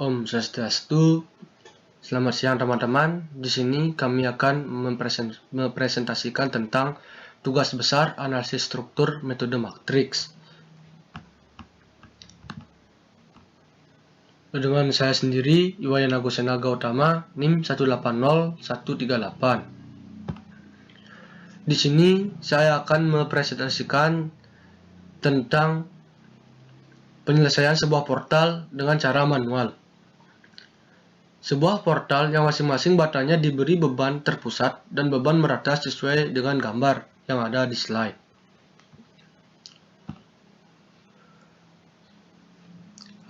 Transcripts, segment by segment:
Om Swastiastu. Selamat siang teman-teman. Di sini kami akan mempresentasikan tentang tugas besar analisis struktur metode matriks. Dengan saya sendiri, Iwayan Agusena Gautama, NIM 180138. Di sini saya akan mempresentasikan tentang penyelesaian sebuah portal dengan cara manual. Sebuah portal yang masing-masing batanya diberi beban terpusat dan beban merata sesuai dengan gambar yang ada di slide.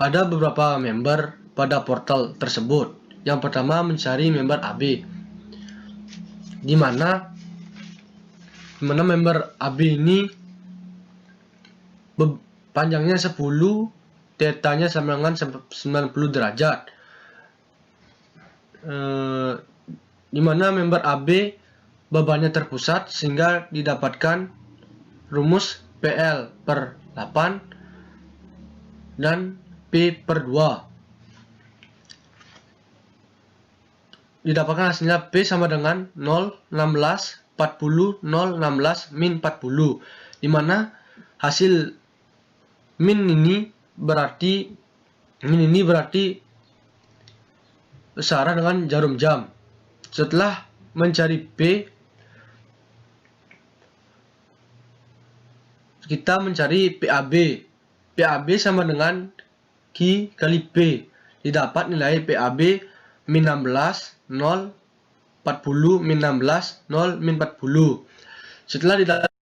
Ada beberapa member pada portal tersebut. Yang pertama mencari member AB, di mana member AB ini panjangnya 10, tetanya sama dengan 90 derajat. Di mana member AB bebannya terpusat sehingga didapatkan rumus PL per 8 dan P per 2. Didapatkan hasilnya P sama dengan 0, 16, 40, 0, 16, min 40. Di mana hasil min ini berarti searah dengan jarum jam. Setelah mencari P, kita mencari PAB. PAB sama dengan Q kali P. Didapat nilai PAB min 16, 0, 40, min 16, 0, min 40. Setelah didapat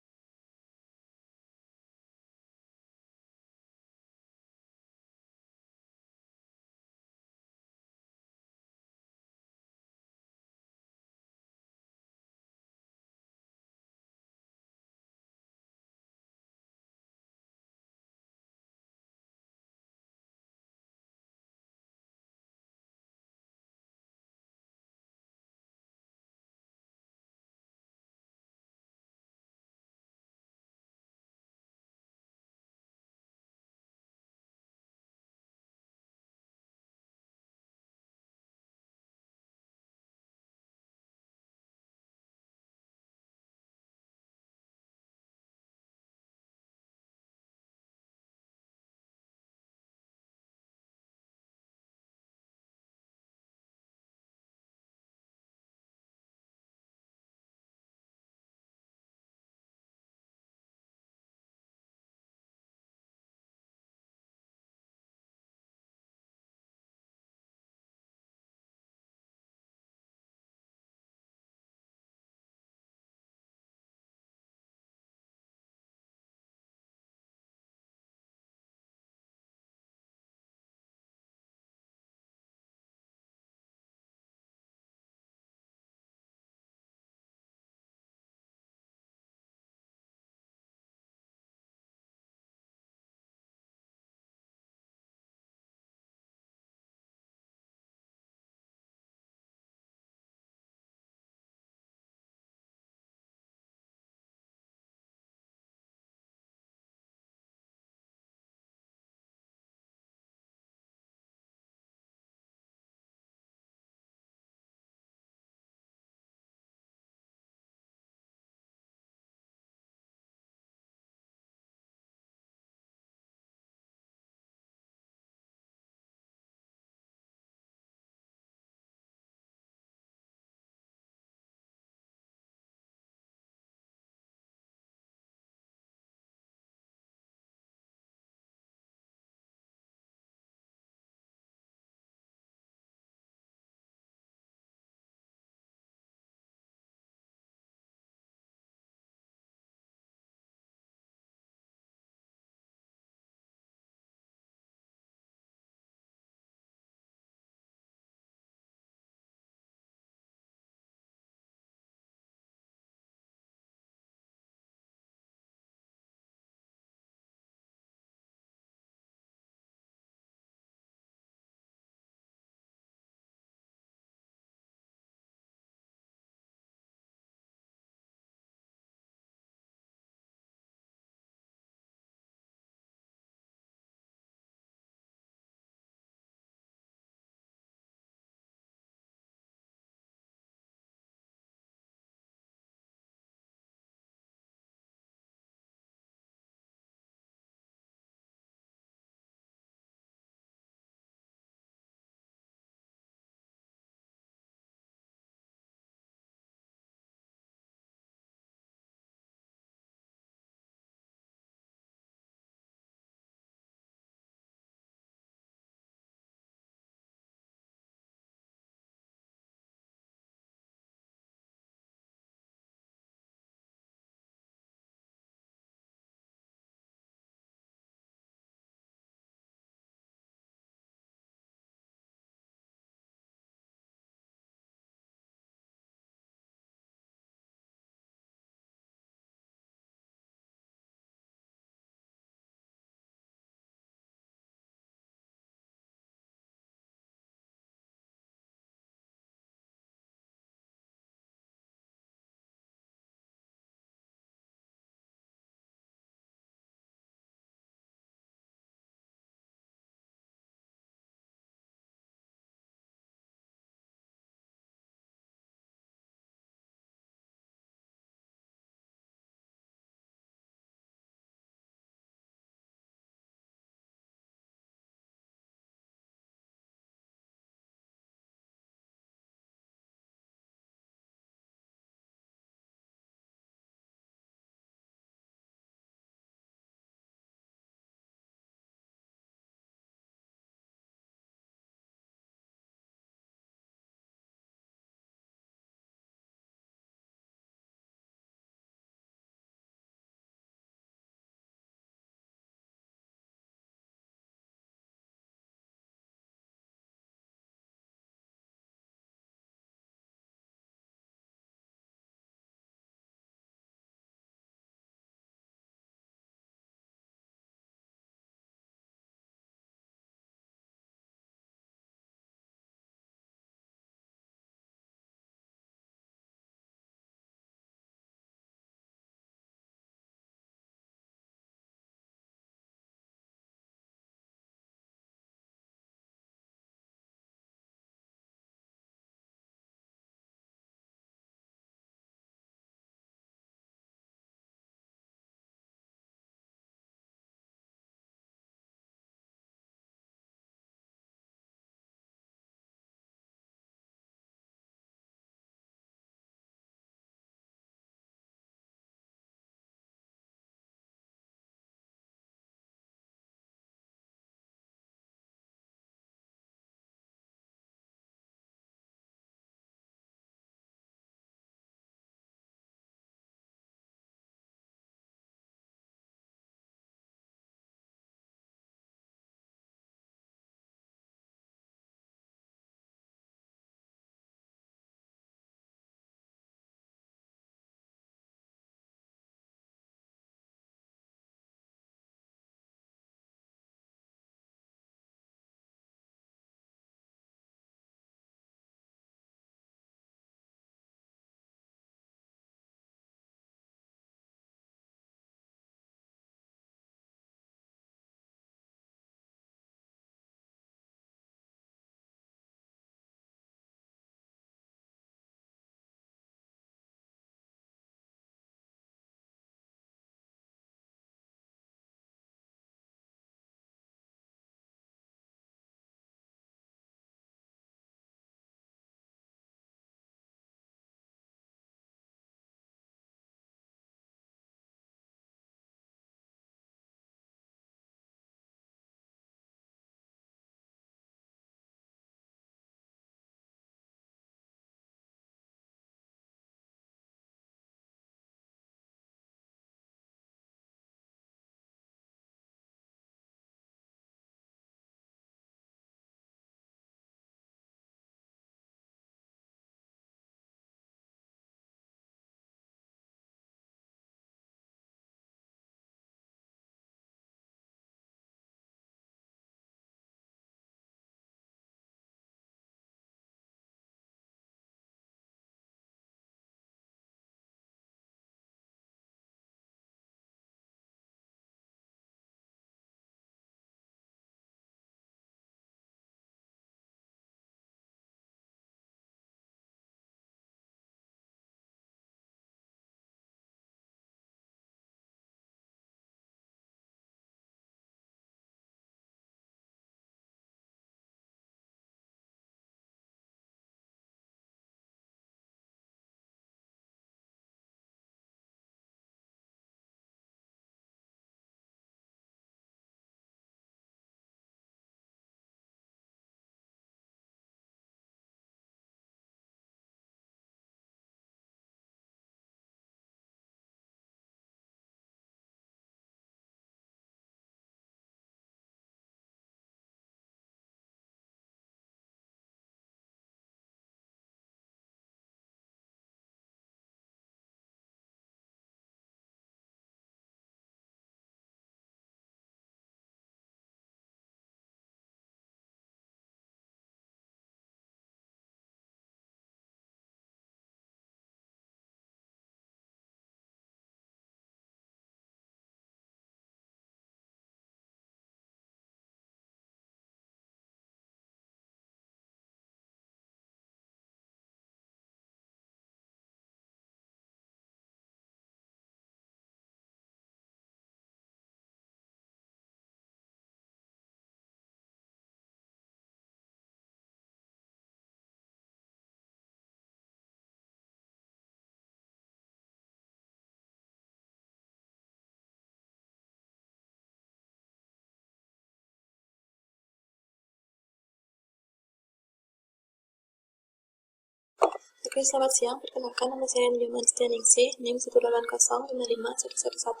Oke, selamat siang. Perkenalkan, nama saya Nyoman Stianingsih, NIM 180551128.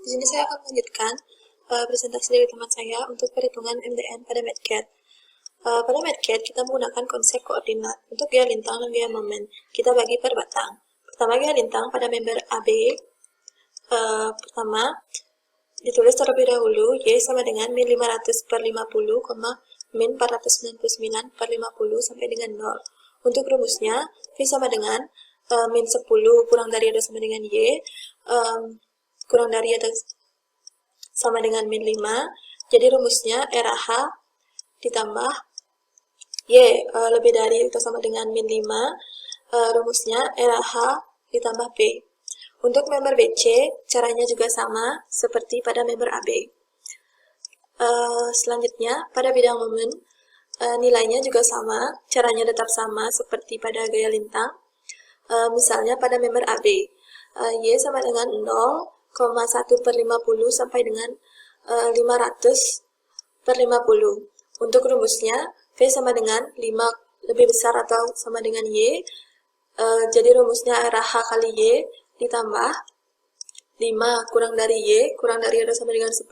Di sini saya akan melanjutkan presentasi dari teman saya untuk perhitungan MDN pada MATCAD. Pada MATCAD, kita menggunakan konsep koordinat. Untuk gaya lintang dan gaya momen, kita bagi per batang. Pertama, gaya lintang pada member AB. Pertama, ditulis terlebih dahulu, Y sama dengan min 500 per 50, min 499 per 50 sampai dengan 0. Untuk rumusnya, V sama dengan min 10 kurang dari atau sama dengan Y, kurang dari atau sama dengan min 5. Jadi rumusnya RAH ditambah Y lebih dari atau sama dengan min 5. Rumusnya RAH ditambah B. Untuk member BC, caranya juga sama seperti pada member AB. Selanjutnya, pada bidang momen, nilainya juga sama, caranya tetap sama seperti pada gaya lintang. Misalnya pada member AB, Y sama dengan 0,1 per 50 sampai dengan 500 per 50. Untuk rumusnya, V sama dengan 5 lebih besar atau sama dengan Y. Jadi rumusnya RH kali Y ditambah 5 kurang dari Y, kurang dari atau sama dengan 10.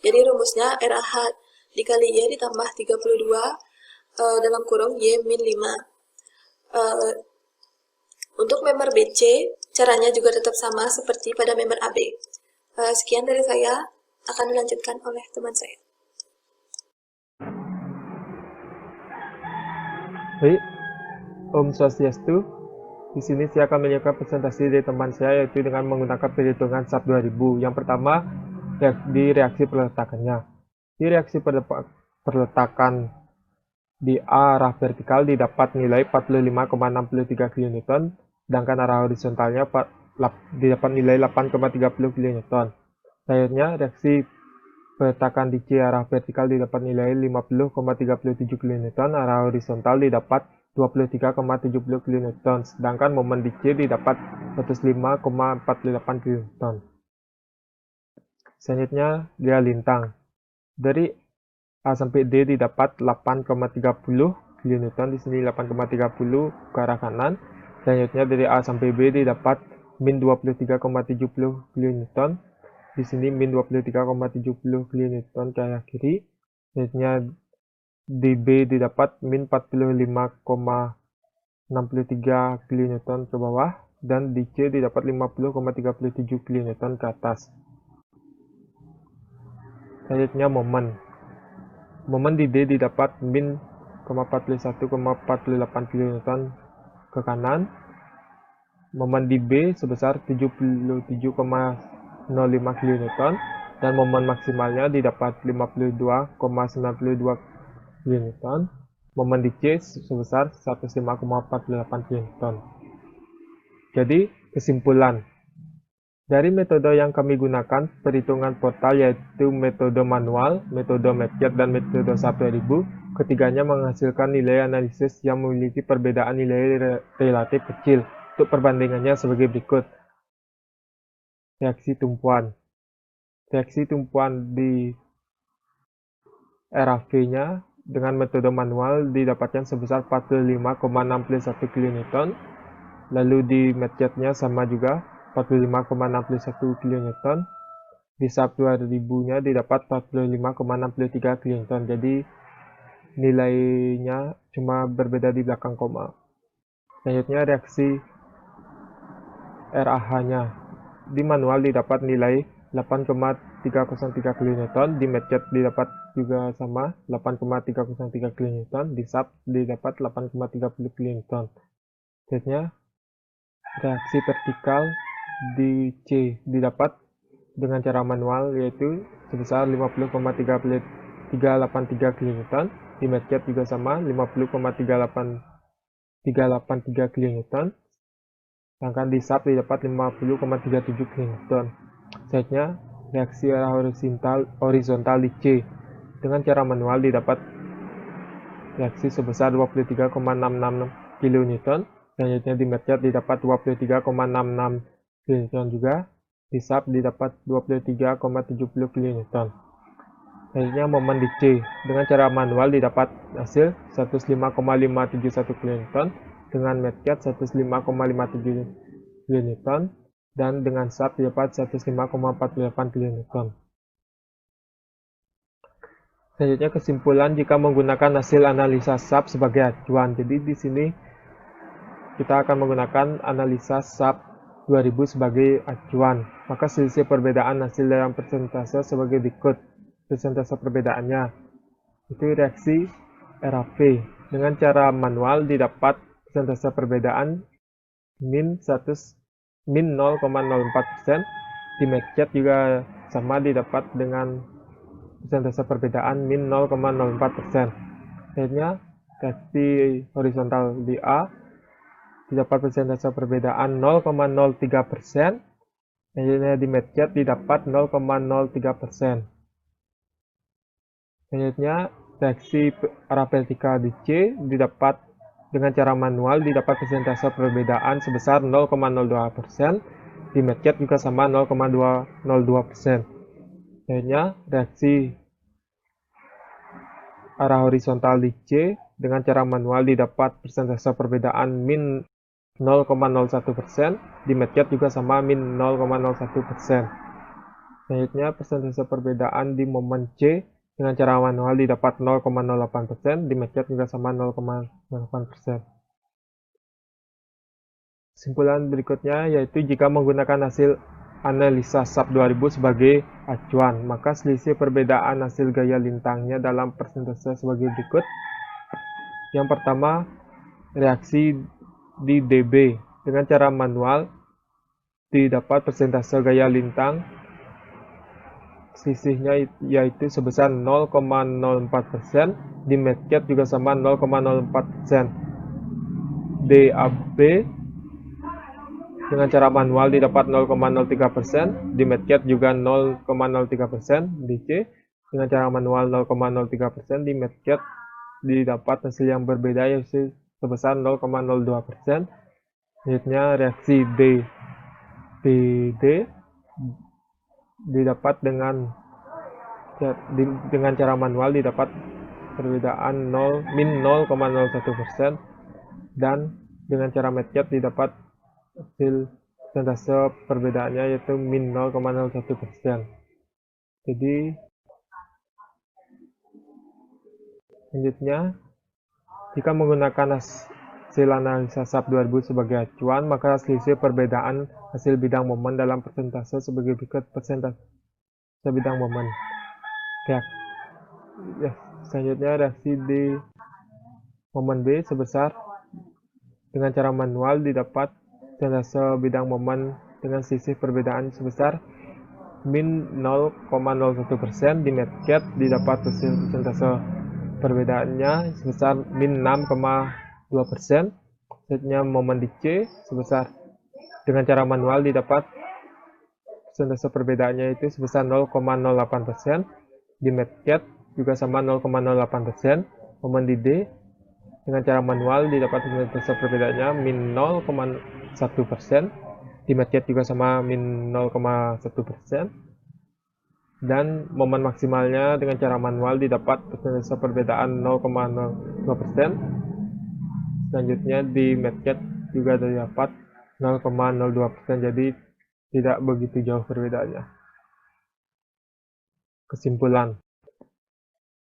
Jadi rumusnya RH dikali Y ditambah 32 dalam kurung Y min 5. Untuk member BC, caranya juga tetap sama seperti pada member AB. Sekian dari saya, akan dilanjutkan oleh teman saya. Baik, Om Swastiastu. Di sini saya akan menyiapkan presentasi dari teman saya, yaitu dengan menggunakan perhitungan SAP 2000. Yang pertama, di reaksi peletakannya. Di reaksi peletakan di arah vertikal didapat nilai 45,63 kN, sedangkan arah horizontalnya didapat nilai 8,30 kN. Selanjutnya, reaksi peletakan di C arah vertikal didapat nilai 50,37 kN, arah horizontal didapat 23,70 kN, sedangkan momen di C didapat 105,48 kN. Selanjutnya, gaya lintang. Dari A sampai D didapat 8,30 kN, di sini 8,30 ke arah kanan. Selanjutnya dari A sampai B didapat min 23,70 kN, di sini min 23,70 kN ke arah kiri. Selanjutnya di B didapat min 45,63 kN ke bawah, dan di C didapat 50,37 kN ke atas. Selanjutnya momen. Momen di D didapat min 41,48 kN ke kanan. Momen di B sebesar 77,05 kN, dan momen maksimalnya didapat 52,92 kN. Momen di C sebesar 105,48 kN. Jadi, kesimpulan. Dari metode yang kami gunakan perhitungan portal, yaitu metode manual, metode MATCAD, dan metode SAP 2000, ketiganya menghasilkan nilai analisis yang memiliki perbedaan nilai relatif kecil. Untuk perbandingannya sebagai berikut. Reaksi tumpuan. Reaksi tumpuan di RAV-nya dengan metode manual didapatkan sebesar 45,61 kN. Lalu di MATCAD-nya sama juga 45,61 kN. Di SAP 2000-nya didapat 45,63 kN. Jadi nilainya cuma berbeda di belakang koma. Selanjutnya reaksi RAH-nya. Di manual didapat nilai 8,303 kN, di MATCAD didapat juga sama 8,303 kN, di SAP didapat 8,30 kN. Selanjutnya reaksi vertikal di C didapat dengan cara manual, yaitu sebesar 50,383 kN, di MATCAD juga sama 50,383 kN, sedangkan di SAP didapat 50,37 kN. Selanjutnya reaksi arah horizontal di C dengan cara manual didapat reaksi sebesar 23,66 kN. Selanjutnya di MATCAD didapat 23,66 kN juga, di SAP didapat 23,70 kN. Selanjutnya momen di C dengan cara manual didapat hasil 105,571 kN, dengan medcat 105,57 kN dan dengan SAP didapat 105,48 kN. Selanjutnya kesimpulan jika menggunakan hasil analisa SAP sebagai acuan. Jadi di sini kita akan menggunakan analisa SAP 2000 sebagai acuan. Maka selisih perbedaan hasil dalam persentase sebagai berikut. Persentase perbedaannya itu reaksi RAP. Dengan cara manual didapat persentase perbedaan min 0,04%. Di medcat juga sama didapat dengan persentase perbedaan min 0,04%. Akhirnya reaksi horizontal di A didapat persentase perbedaan 0,03%. Akhirnya di medcat didapat 0,03%. Selanjutnya reaksi arah vertikal di C didapat dengan cara manual didapat persentase perbedaan sebesar 0,02%. Di medcat juga sama 0,02%. Akhirnya reaksi arah horizontal di C dengan cara manual didapat persentase perbedaan min 0,01%. Di medcat juga sama min 0,01%. Selanjutnya persentase perbedaan di momen C dengan cara manual didapat 0,08%. Di medcat juga sama 0,08%. Kesimpulan berikutnya yaitu jika menggunakan hasil analisa SAP 2000 sebagai acuan, maka selisih perbedaan hasil gaya lintangnya dalam persentase sebagai berikut. Yang pertama, reaksi di DB dengan cara manual didapat persentase gaya lintang selisihnya yaitu sebesar 0,04%. Di medcat juga sama 0,04%. DAB dengan cara manual didapat 0,03%, di medcat juga 0,03%, di C dengan cara manual 0,03%, di medcat didapat hasil yang berbeda yaitu sebesar 0,02%. Selanjutnya reaksi DD didapat dengan cara manual didapat perbedaan min 0,01% dan dengan cara medcat didapat hasil persentase perbedaannya yaitu min 0,01%. Jadi selanjutnya jika menggunakan hasil analisa SAP 2000 sebagai acuan, maka selisih perbedaan hasil bidang momen dalam persentase sebagai berikut. Persentase bidang momen. Selanjutnya reaksi di momen B sebesar dengan cara manual didapat persentase bidang momen dengan selisih perbedaan sebesar min 0,01%. Di medcat didapat hasil persentase perbedaannya sebesar min 6,2%. Selanjutnya momen di C sebesar dengan cara manual didapat persentase perbedaannya itu sebesar 0,08%. Di medcat juga sama 0,08%. Momen di D dengan cara manual didapat persentase perbedaannya min 0,1%. Di medcat juga sama min 0,1%. Dan momen maksimalnya dengan cara manual didapat persentase perbedaan 0,02%. Selanjutnya di medcat juga didapat 0,02%, jadi tidak begitu jauh perbedaannya. Kesimpulan.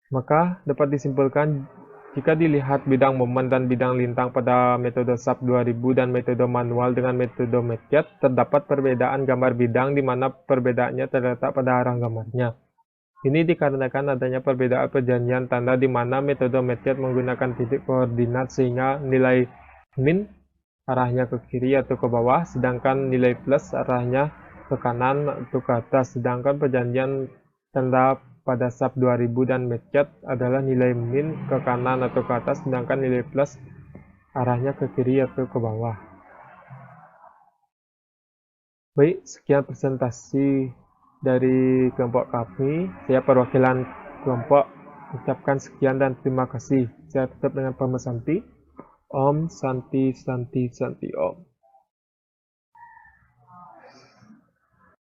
Maka dapat disimpulkan jika dilihat bidang momen dan bidang lintang pada metode SAP 2000 dan metode manual dengan metode medcat, terdapat perbedaan gambar bidang di mana perbedaannya terletak pada arah gambarnya. Ini dikarenakan adanya perbedaan perjanjian tanda di mana metode medcat menggunakan titik koordinat sehingga nilai min arahnya ke kiri atau ke bawah, sedangkan nilai plus arahnya ke kanan atau ke atas. Sedangkan perjanjian tanda pada SAP 2000 dan medcat adalah nilai min ke kanan atau ke atas, sedangkan nilai plus arahnya ke kiri atau ke bawah. Baik, sekian presentasi dari kelompok kami. Saya perwakilan kelompok ucapkan sekian dan terima kasih. Saya tutup dengan pesan Santi. Om Santi Santi Santi Om.